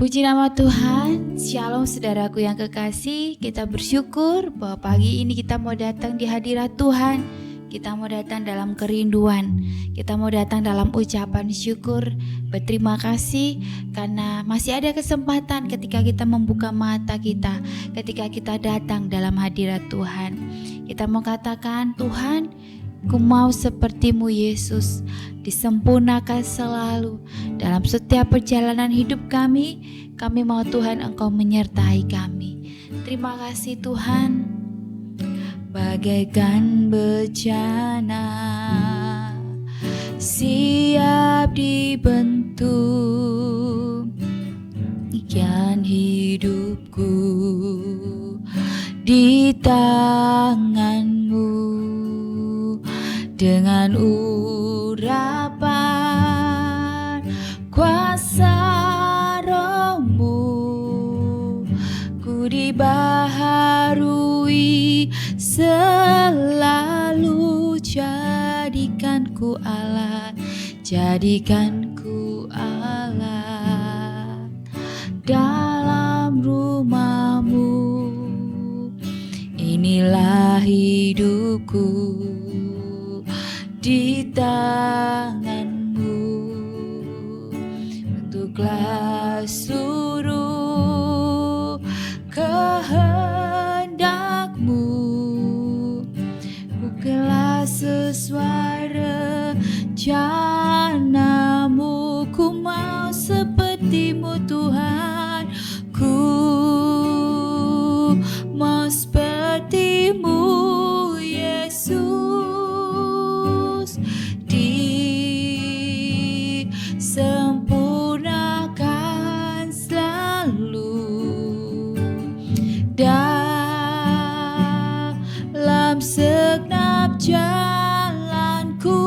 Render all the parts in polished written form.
Puji nama Tuhan. Shalom saudaraku yang kekasih. Kita bersyukur bahwa pagi ini kita mau datang di hadirat Tuhan. Kita mau datang dalam kerinduan. Kita mau datang dalam ucapan syukur. Berterima kasih karena masih ada kesempatan ketika kita membuka mata kita, ketika kita datang dalam hadirat Tuhan. Kita mau katakan, Tuhan, ku mau sepertimu Yesus, disempurnakan selalu dalam setiap perjalanan hidup kami. Kami mau Tuhan Engkau menyertai kami. Terima kasih Tuhan. Bagaikan bencana siap dibentuk, ikan hidupku di tanganmu. Dengan urapan kuasa Roh-Mu, ku dibaharui selalu. Jadikanku Allah, jadikanku Allah dalam rumah-Mu. Inilah hidupku di tangan-Mu, bentuklah seluruh kehendak-Mu, bukanlah sesuai rencana-Mu. Ku mau seperti-Mu Tuhan, ku mau seperti-Mu Yesus, disempurnakan selalu dalam segenap jalanku,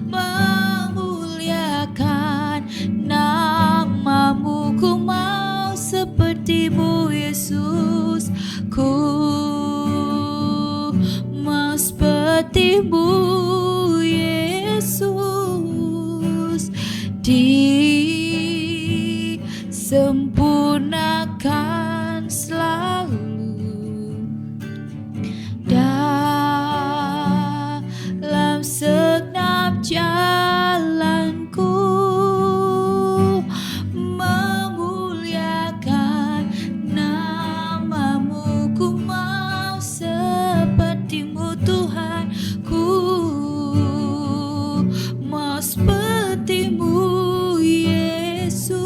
memuliakan nama-Mu. Ku mau seperti-Mu Yesus, ku mau seperti-Mu Yesus, disempurnakan selalu dalam segenap jalanku, memuliakan nama-Mu. Ku mau seperti-Mu Tuhan, ku mau seperti-Mu Yesus,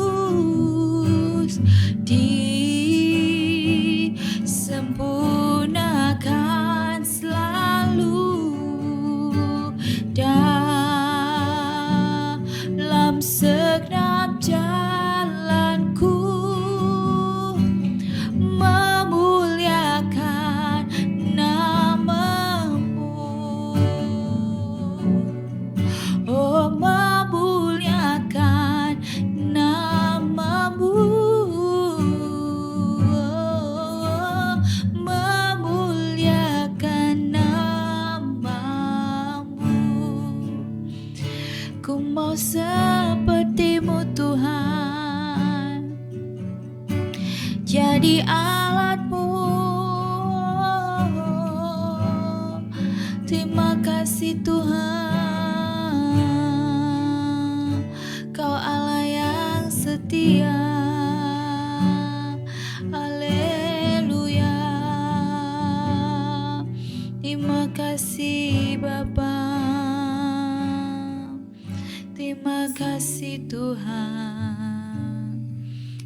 disempurnakan selalu dalam segenap jalanku, memuliakan nama-Mu. Oh, memuliakan nama-Mu, oh, memuliakan nama-Mu. Ku mau seperti-Mu Tuhan, jadi alat-Mu. Terima kasih Tuhan, Kau Allah yang setia. Haleluya. Terima kasih Bapa. Terima kasih Tuhan.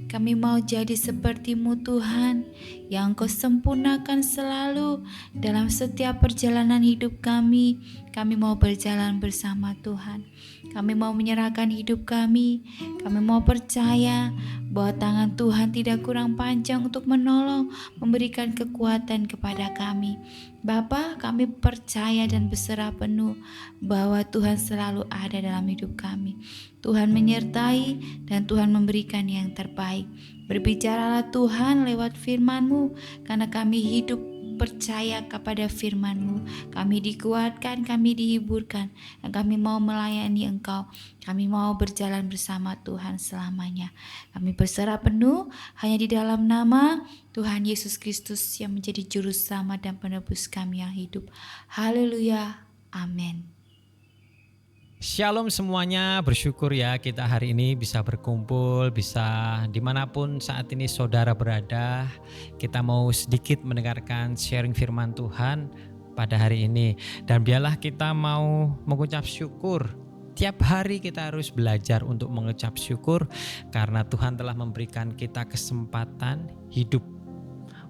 Kami mau jadi seperti-Mu Tuhan, yang Engkau sempurnakan selalu dalam setiap perjalanan hidup kami. Kami mau berjalan bersama Tuhan. Kami mau menyerahkan hidup kami. Kami mau percaya bahwa tangan Tuhan tidak kurang panjang untuk menolong, memberikan kekuatan kepada kami. Bapa, kami percaya dan berserah penuh bahwa Tuhan selalu ada dalam hidup kami. Tuhan menyertai dan Tuhan memberikan yang terbaik. Berbicaralah Tuhan lewat firman-Mu, karena kami hidup percaya kepada firman-Mu. Kami dikuatkan, kami dihiburkan, dan kami mau melayani Engkau. Kami mau berjalan bersama Tuhan selamanya. Kami berserah penuh hanya di dalam nama Tuhan Yesus Kristus yang menjadi juru selamat dan penebus kami yang hidup. Haleluya. Amin. Shalom semuanya, bersyukur ya kita hari ini bisa berkumpul, bisa dimanapun saat ini saudara berada. Kita mau sedikit mendengarkan sharing firman Tuhan pada hari ini. Dan biarlah kita mau mengucap syukur. Tiap hari kita harus belajar untuk mengucap syukur karena Tuhan telah memberikan kita kesempatan hidup.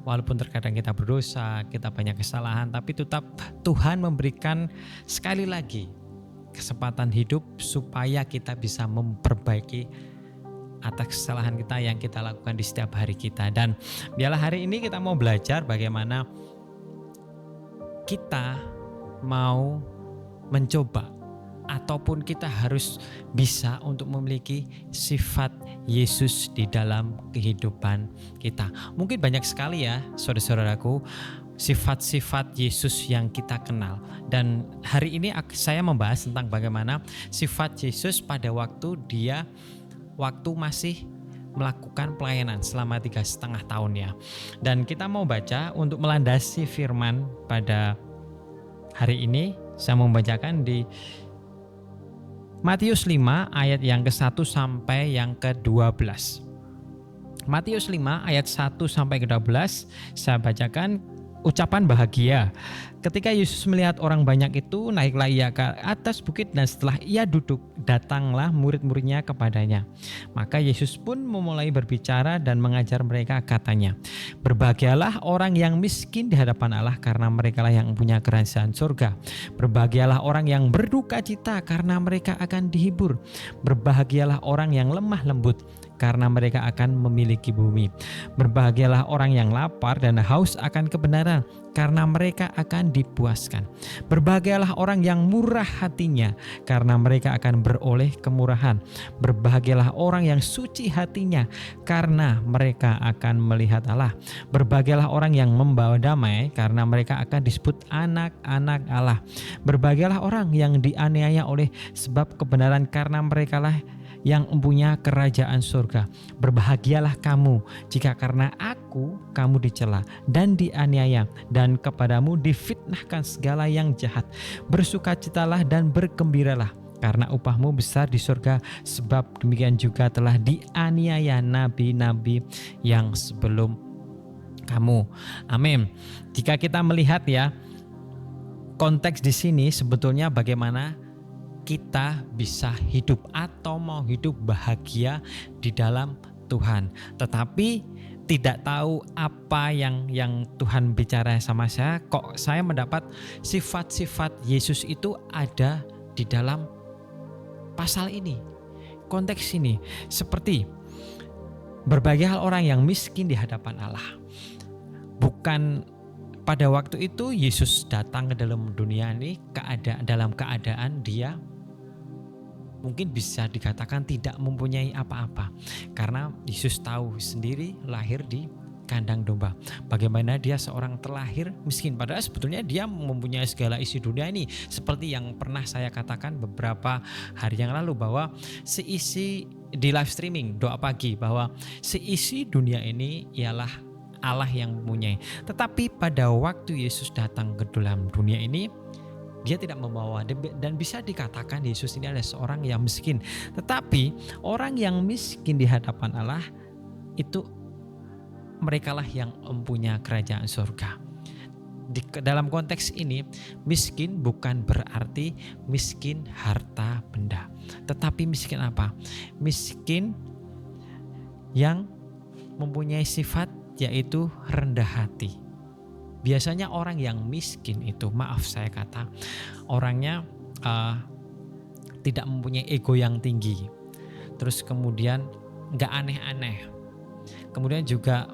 Walaupun terkadang kita berdosa, kita banyak kesalahan, tapi tetap Tuhan memberikan sekali lagi kesempatan hidup supaya kita bisa memperbaiki atas kesalahan kita yang kita lakukan di setiap hari kita. Dan biarlah hari ini kita mau belajar bagaimana kita mau mencoba ataupun kita harus bisa untuk memiliki sifat Yesus di dalam kehidupan kita. Mungkin banyak sekali ya saudara-saudaraku sifat-sifat Yesus yang kita kenal. Dan hari ini saya membahas tentang bagaimana sifat Yesus pada waktu masih melakukan pelayanan selama 3,5 tahun ya. Dan kita mau baca untuk melandasi firman pada hari ini. Saya membacakan di Matius 5 ayat yang ke-1 sampai yang ke-12. Matius 5 ayat 1 sampai ke-12 saya bacakan. Ucapan bahagia. Ketika Yesus melihat orang banyak itu, naiklah ia ke atas bukit dan setelah ia duduk, datanglah murid-muridnya kepadanya. Maka Yesus pun memulai berbicara dan mengajar mereka, katanya, berbahagialah orang yang miskin di hadapan Allah karena merekalah yang punya kerajaan surga. Berbahagialah orang yang berduka cita karena mereka akan dihibur. Berbahagialah orang yang lemah lembut karena mereka akan memiliki bumi. Berbahagialah orang yang lapar dan haus akan kebenaran, karena mereka akan dipuaskan. Berbahagialah orang yang murah hatinya, karena mereka akan beroleh kemurahan. Berbahagialah orang yang suci hatinya, karena mereka akan melihat Allah. Berbahagialah orang yang membawa damai, karena mereka akan disebut anak-anak Allah. Berbahagialah orang yang dianiaya oleh sebab kebenaran, karena merekalah yang mempunyai kerajaan surga. Berbahagialah kamu jika karena aku kamu dicela dan dianiaya dan kepadamu difitnahkan segala yang jahat. Bersukacitalah dan bergembiralah karena upahmu besar di surga, sebab demikian juga telah dianiaya nabi-nabi yang sebelum kamu. Amin. Jika kita melihat ya konteks di sini sebetulnya bagaimana kita bisa hidup atau mau hidup bahagia di dalam Tuhan. Tetapi tidak tahu apa yang Tuhan bicara sama saya. Kok saya mendapat sifat-sifat Yesus itu ada di dalam pasal ini. Konteks ini seperti berbahagialah orang yang miskin di hadapan Allah. Bukan pada waktu itu Yesus datang ke dalam dunia ini dalam keadaan dia mungkin bisa dikatakan tidak mempunyai apa-apa, karena Yesus tahu sendiri lahir di kandang domba. Bagaimana dia seorang terlahir miskin, padahal sebetulnya dia mempunyai segala isi dunia ini. Seperti yang pernah saya katakan beberapa hari yang lalu bahwa seisi di live streaming doa pagi bahwa seisi dunia ini ialah Allah yang mempunyai. Tetapi pada waktu Yesus datang ke dalam dunia ini, dia tidak membawa, dan bisa dikatakan Yesus ini adalah seorang yang miskin. Tetapi orang yang miskin di hadapan Allah itu merekalah yang mempunyai kerajaan surga. Dalam konteks ini, miskin bukan berarti miskin harta benda. Tetapi miskin apa? Miskin yang mempunyai sifat yaitu rendah hati. Biasanya orang yang miskin itu, maaf saya kata, orangnya tidak mempunyai ego yang tinggi. Terus kemudian gak aneh-aneh. Kemudian juga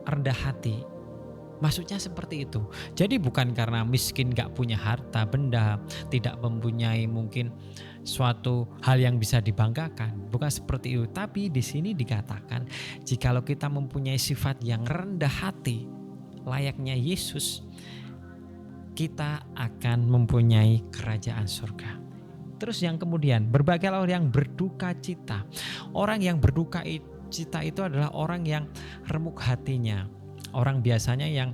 rendah hati. Maksudnya seperti itu. Jadi bukan karena miskin gak punya harta benda, tidak mempunyai mungkin suatu hal yang bisa dibanggakan. Bukan seperti itu. Tapi di sini dikatakan jikalau kita mempunyai sifat yang rendah hati, layaknya Yesus, kita akan mempunyai kerajaan surga. Terus yang kemudian, berbagailah orang yang berduka cita. Orang yang berduka cita itu adalah orang yang remuk hatinya. Orang biasanya yang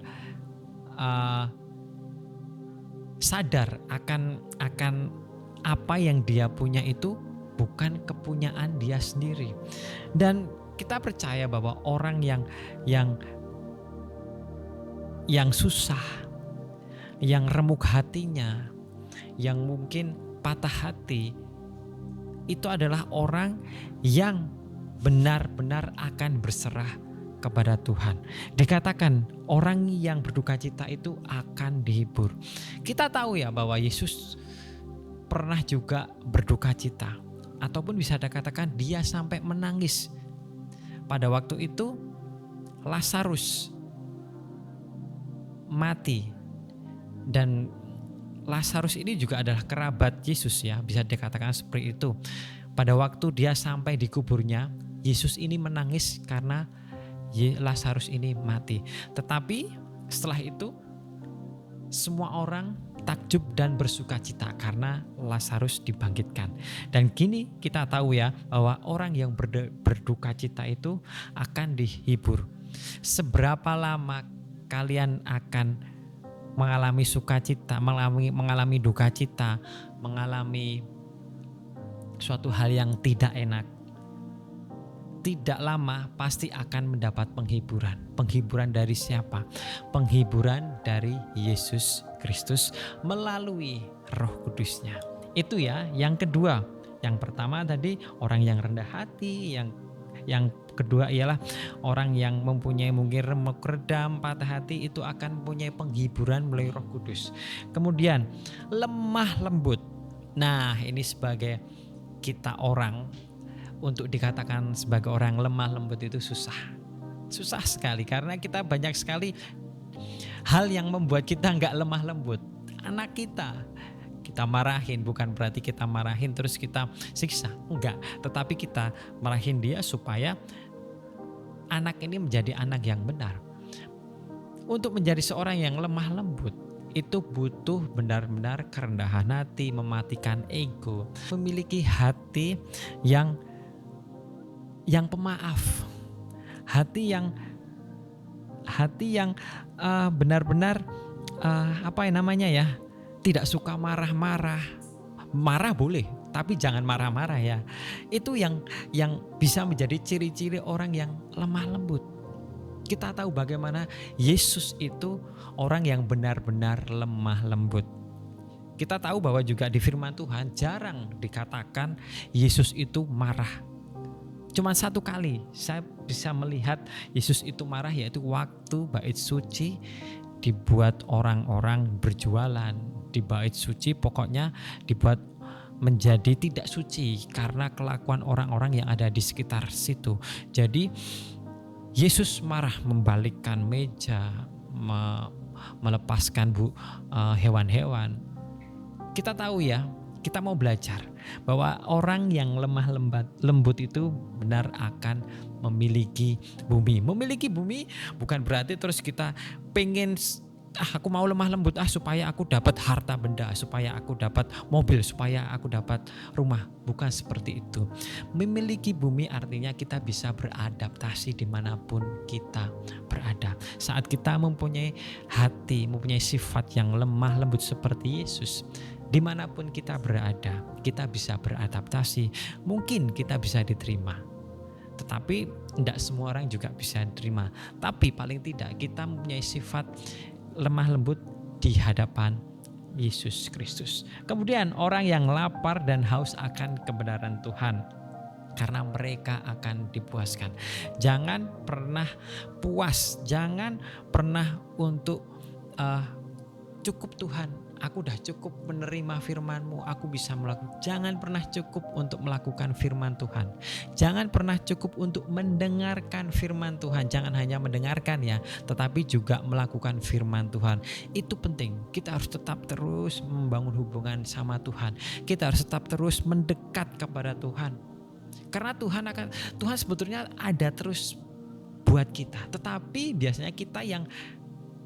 sadar akan apa yang dia punya itu bukan kepunyaan dia sendiri. Dan kita percaya bahwa orang yang susah, yang remuk hatinya, yang mungkin patah hati, itu adalah orang yang benar-benar akan berserah kepada Tuhan. Dikatakan orang yang berduka cita itu akan dihibur. Kita tahu ya bahwa Yesus pernah juga berduka cita, ataupun bisa dikatakan dia sampai menangis. Pada waktu itu Lazarus mati, dan Lazarus ini juga adalah kerabat Yesus ya, bisa dikatakan seperti itu. Pada waktu dia sampai di kuburnya, Yesus ini menangis karena Lazarus ini mati. Tetapi setelah itu semua orang takjub dan bersuka cita karena Lazarus dibangkitkan. Dan kini kita tahu ya bahwa orang yang berduka cita itu akan dihibur. Seberapa lama kalian akan mengalami sukacita, mengalami duka cita, mengalami suatu hal yang tidak enak, tidak lama pasti akan mendapat penghiburan. Penghiburan dari siapa? Penghiburan dari Yesus Kristus melalui Roh Kudus-Nya. Itu ya, yang kedua. Yang pertama tadi orang yang rendah hati, yang kedua ialah orang yang mempunyai mungkin remuk redam, patah hati, itu akan mempunyai penghiburan melalui Roh Kudus. Kemudian lemah lembut. Nah, ini sebagai kita orang, untuk dikatakan sebagai orang lemah lembut itu susah sekali, karena kita banyak sekali hal yang membuat kita nggak lemah lembut. Anak kita marahin, bukan berarti kita marahin terus kita siksa, enggak, tetapi kita marahin dia supaya anak ini menjadi anak yang benar. Untuk menjadi seorang yang lemah lembut itu butuh benar-benar kerendahan hati, mematikan ego, memiliki hati yang pemaaf, hati yang benar-benar tidak suka marah-marah. Marah boleh, tapi jangan marah-marah ya. Itu yang bisa menjadi ciri-ciri orang yang lemah lembut. Kita tahu bagaimana Yesus itu orang yang benar-benar lemah lembut. Kita tahu bahwa juga di firman Tuhan jarang dikatakan Yesus itu marah. Cuma satu kali saya bisa melihat Yesus itu marah, yaitu waktu bait suci dibuat orang-orang berjualan. Di bait suci pokoknya dibuat menjadi tidak suci karena kelakuan orang-orang yang ada di sekitar situ. Jadi Yesus marah, membalikkan meja, melepaskan hewan-hewan. Kita tahu ya, kita mau belajar bahwa orang yang lemah lembut itu benar akan memiliki bumi. Memiliki bumi bukan berarti terus kita pengen, aku mau lemah lembut supaya aku dapat harta benda, supaya aku dapat mobil, supaya aku dapat rumah. Bukan seperti itu. Memiliki bumi artinya kita bisa beradaptasi dimanapun kita berada. Saat kita mempunyai hati, mempunyai sifat yang lemah lembut seperti Yesus, dimanapun kita berada, kita bisa beradaptasi. Mungkin kita bisa diterima, tetapi tidak semua orang juga bisa diterima. Tapi paling tidak kita mempunyai sifat lemah lembut di hadapan Yesus Kristus. Kemudian orang yang lapar dan haus akan kebenaran Tuhan, karena mereka akan dipuaskan. Jangan pernah puas, jangan pernah untuk cukup Tuhan, aku udah cukup menerima firman-Mu, aku bisa melakukan. Jangan pernah cukup untuk melakukan firman Tuhan. Jangan pernah cukup untuk mendengarkan firman Tuhan. Jangan hanya mendengarkan ya, tetapi juga melakukan firman Tuhan. Itu penting. Kita harus tetap terus membangun hubungan sama Tuhan. Kita harus tetap terus mendekat kepada Tuhan. Karena Tuhan sebetulnya ada terus buat kita. Tetapi biasanya kita yang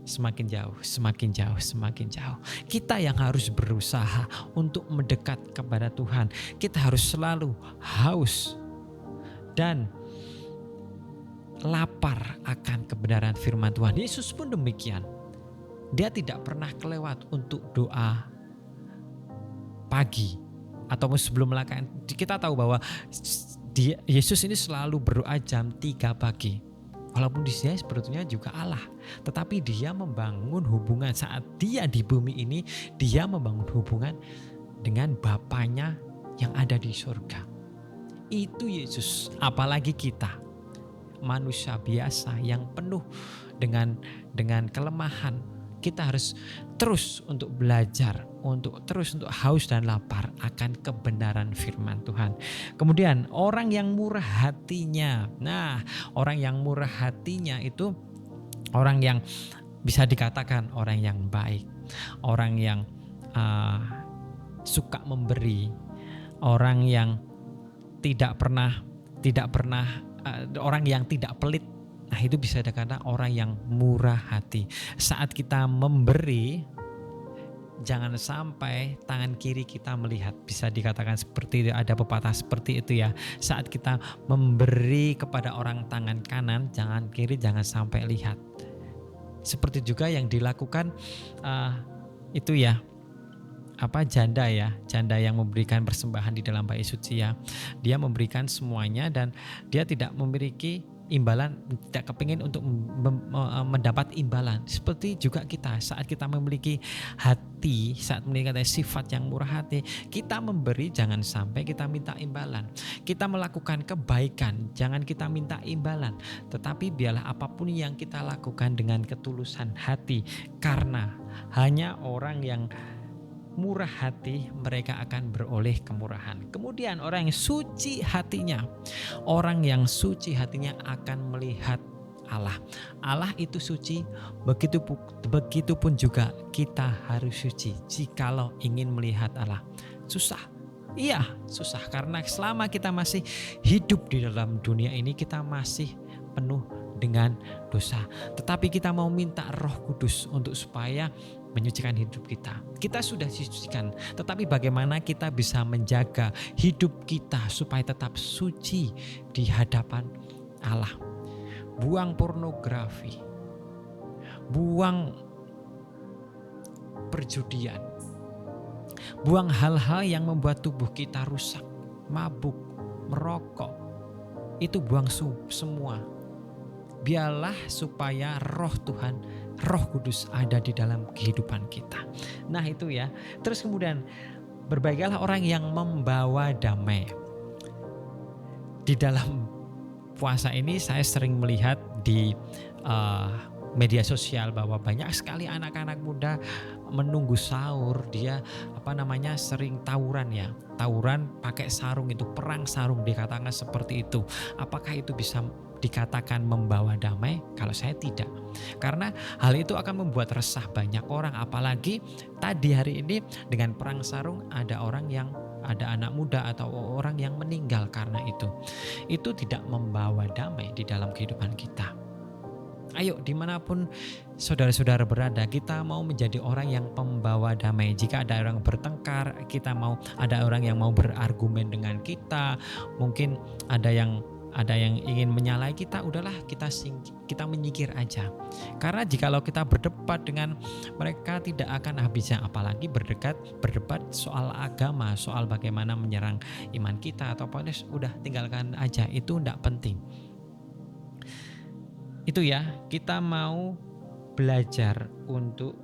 semakin jauh, semakin jauh, semakin jauh. Kita yang harus berusaha untuk mendekat kepada Tuhan. Kita harus selalu haus dan lapar akan kebenaran firman Tuhan. Yesus pun demikian. Dia tidak pernah kelewat untuk doa pagi ataupun sebelum melakukan. Kita tahu bahwa Yesus ini selalu berdoa jam 3 pagi. Walaupun dia sebetulnya juga Allah, tetapi dia membangun hubungan saat dia di bumi ini, dia membangun hubungan dengan Bapanya yang ada di surga. Itu Yesus, apalagi kita, manusia biasa yang penuh dengan kelemahan. Kita harus terus untuk belajar, untuk terus untuk haus dan lapar akan kebenaran firman Tuhan. Kemudian orang yang murah hatinya. Nah, orang yang murah hatinya itu orang yang bisa dikatakan orang yang baik, orang yang suka memberi, orang yang tidak pernah orang yang tidak pelit. Nah, itu bisa dikatakan orang yang murah hati. Saat kita memberi, jangan sampai tangan kiri kita melihat. Bisa dikatakan seperti itu, ada pepatah seperti itu ya. Saat kita memberi kepada orang tangan kanan, jangan kiri jangan sampai lihat. Seperti juga yang dilakukan itu ya, janda yang memberikan persembahan di dalam bait suci ya. Dia memberikan semuanya dan dia tidak memiliki imbalan, tidak kepingin untuk mendapat imbalan. Seperti juga kita, saat kita memiliki hati, saat memiliki sifat yang murah hati, kita memberi jangan sampai kita minta imbalan. Kita melakukan kebaikan, jangan kita minta imbalan, tetapi biarlah apapun yang kita lakukan dengan ketulusan hati, karena hanya orang yang murah hati mereka akan beroleh kemurahan. Kemudian orang yang suci hatinya, orang yang suci hatinya akan melihat Allah. Allah itu suci, begitupun juga kita harus suci jikalau ingin melihat Allah. Susah. Iya, susah karena selama kita masih hidup di dalam dunia ini, kita masih penuh dengan dosa. Tetapi kita mau minta Roh Kudus untuk supaya menyucikan hidup kita. Kita sudah disucikan, tetapi bagaimana kita bisa menjaga hidup kita supaya tetap suci di hadapan Allah. Buang pornografi, buang perjudian, buang hal-hal yang membuat tubuh kita rusak, mabuk, merokok, itu buang semua. Biarlah supaya roh Tuhan, Roh Kudus ada di dalam kehidupan kita. Nah itu ya. Terus kemudian berbahagialah orang yang membawa damai. Di dalam puasa ini saya sering melihat di media sosial bahwa banyak sekali anak-anak muda menunggu sahur, dia sering tawuran ya. Tawuran pakai sarung, itu perang sarung dikatakan seperti itu. Apakah itu bisa dikatakan membawa damai? Kalau saya tidak, karena hal itu akan membuat resah banyak orang. Apalagi tadi hari ini dengan perang sarung ada anak muda atau orang yang meninggal karena itu tidak membawa damai di dalam kehidupan kita. Ayo dimanapun saudara-saudara berada, kita mau menjadi orang yang pembawa damai. Jika ada orang bertengkar, ada orang yang mau berargumen dengan kita, mungkin ada yang ingin menyalahi kita, udahlah kita menyingkir aja. Karena jikalau kita berdebat dengan mereka tidak akan habisnya, apalagi berdebat soal agama, soal bagaimana menyerang iman kita, atau pokoknya udah tinggalkan aja, itu tidak penting. Itu ya, kita mau belajar untuk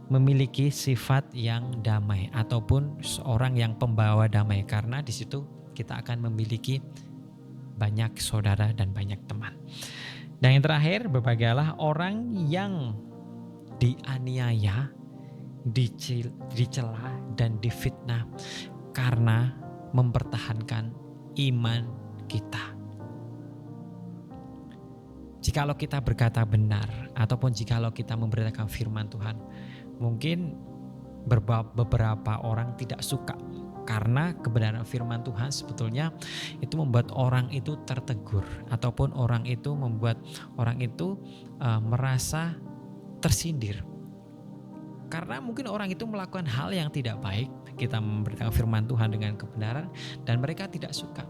memiliki sifat yang damai ataupun seorang yang pembawa damai, karena di situ kita akan memiliki banyak saudara dan banyak teman. Dan yang terakhir, berbahagialah orang yang dianiaya, dicela dan difitnah karena mempertahankan iman kita. Jikalau kita berkata benar ataupun jikalau kita memberitakan firman Tuhan, mungkin beberapa orang tidak suka. Karena kebenaran firman Tuhan sebetulnya itu membuat orang itu tertegur, ataupun membuat orang itu merasa tersindir. Karena mungkin orang itu melakukan hal yang tidak baik, kita memberitakan firman Tuhan dengan kebenaran dan mereka tidak suka.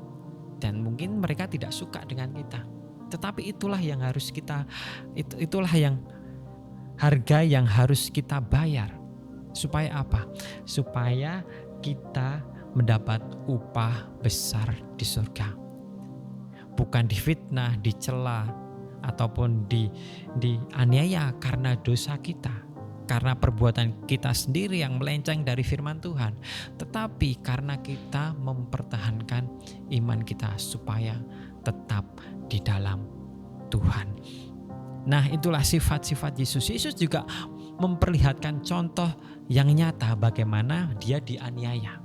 Dan mungkin mereka tidak suka dengan kita. Tetapi itulah yang harus kita, itulah yang harga yang harus kita bayar. Supaya apa? Supaya kita mendapat upah besar di surga. Bukan difitnah, dicela, ataupun dianiaya karena dosa kita. Karena perbuatan kita sendiri yang melenceng dari firman Tuhan. Tetapi karena kita mempertahankan iman kita supaya tetap di dalam Tuhan. Nah, itulah sifat-sifat Yesus. Yesus juga memperlihatkan contoh yang nyata bagaimana dia dianiaya.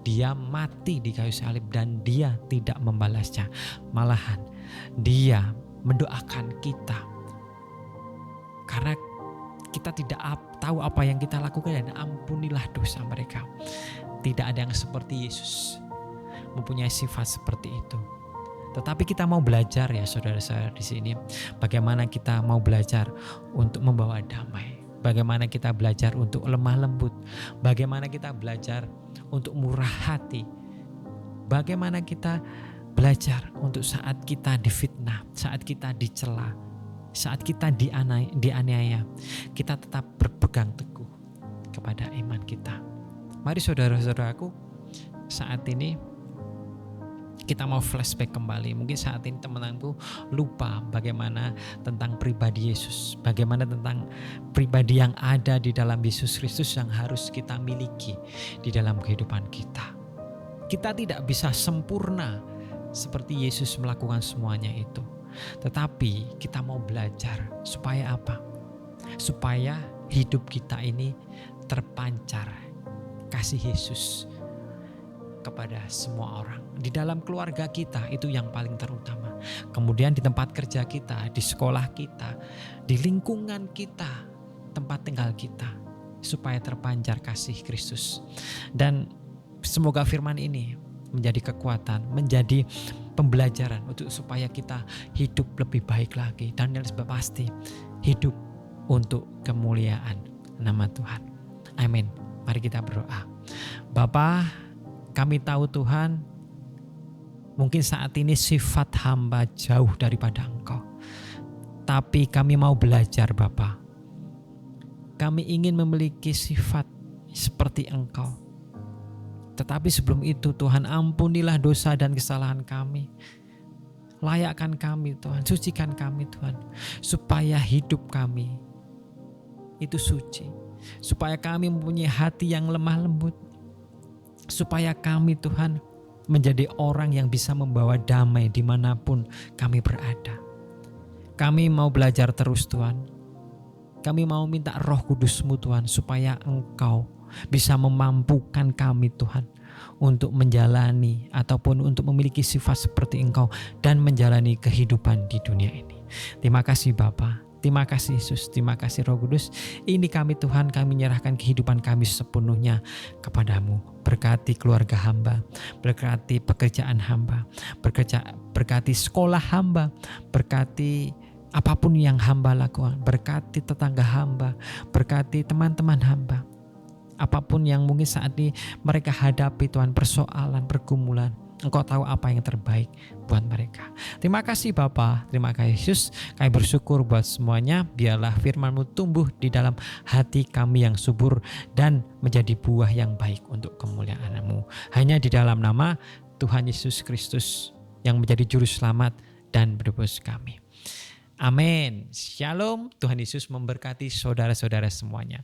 Dia mati di kayu salib dan dia tidak membalasnya. Malahan dia mendoakan kita. Karena kita tidak tahu apa yang kita lakukan dan ampunilah dosa mereka. Tidak ada yang seperti Yesus mempunyai sifat seperti itu. Tetapi kita mau belajar ya saudara-saudara di sini, bagaimana kita mau belajar untuk membawa damai. Bagaimana kita belajar untuk lemah lembut. Bagaimana kita belajar untuk murah hati. Bagaimana kita belajar untuk saat kita difitnah, saat kita dicela, saat kita dianiaya, kita tetap berpegang teguh kepada iman kita. Mari saudara-saudaraku, saat ini kita mau flashback kembali. Mungkin saat ini teman-temanku lupa bagaimana tentang pribadi Yesus, bagaimana tentang pribadi yang ada di dalam Yesus Kristus yang harus kita miliki di dalam kehidupan kita. Kita tidak bisa sempurna seperti Yesus melakukan semuanya itu. Tetapi kita mau belajar supaya apa? Supaya hidup kita ini terpancar kasih Yesus kepada semua orang. Di dalam keluarga kita itu yang paling terutama. Kemudian di tempat kerja kita, di sekolah kita, di lingkungan kita, tempat tinggal kita, supaya terpancar kasih Kristus. Dan semoga firman ini menjadi kekuatan, menjadi pembelajaran untuk supaya kita hidup lebih baik lagi, dan yang pasti hidup untuk kemuliaan nama Tuhan. Amin. Mari kita berdoa. Bapa, kami tahu Tuhan, mungkin saat ini sifat hamba jauh daripada Engkau. Tapi kami mau belajar Bapa. Kami ingin memiliki sifat seperti Engkau. Tetapi sebelum itu Tuhan, ampunilah dosa dan kesalahan kami. Layakkan kami Tuhan, sucikan kami Tuhan. Supaya hidup kami itu suci. Supaya kami mempunyai hati yang lemah lembut. Supaya kami Tuhan menjadi orang yang bisa membawa damai dimanapun kami berada. Kami mau belajar terus Tuhan. Kami mau minta Roh Kudus-Mu Tuhan, supaya Engkau bisa memampukan kami Tuhan untuk menjalani ataupun untuk memiliki sifat seperti Engkau dan menjalani kehidupan di dunia ini. Terima kasih Bapa. Terima kasih Yesus, terima kasih Roh Kudus. Ini kami Tuhan, kami menyerahkan kehidupan kami sepenuhnya kepadamu. Berkati keluarga hamba, berkati pekerjaan hamba, berkati sekolah hamba, berkati apapun yang hamba lakukan, berkati tetangga hamba, berkati teman-teman hamba. Apapun yang mungkin saat ini mereka hadapi Tuhan, persoalan, pergumulan, Engkau tahu apa yang terbaik buat mereka. Terima kasih Bapa, terima kasih Yesus. Kami bersyukur buat semuanya. Biarlah firman-Mu tumbuh di dalam hati kami yang subur dan menjadi buah yang baik untuk kemuliaan-Mu. Hanya di dalam nama Tuhan Yesus Kristus yang menjadi juru selamat dan penebus kami. Amin. Shalom. Tuhan Yesus memberkati saudara-saudara semuanya.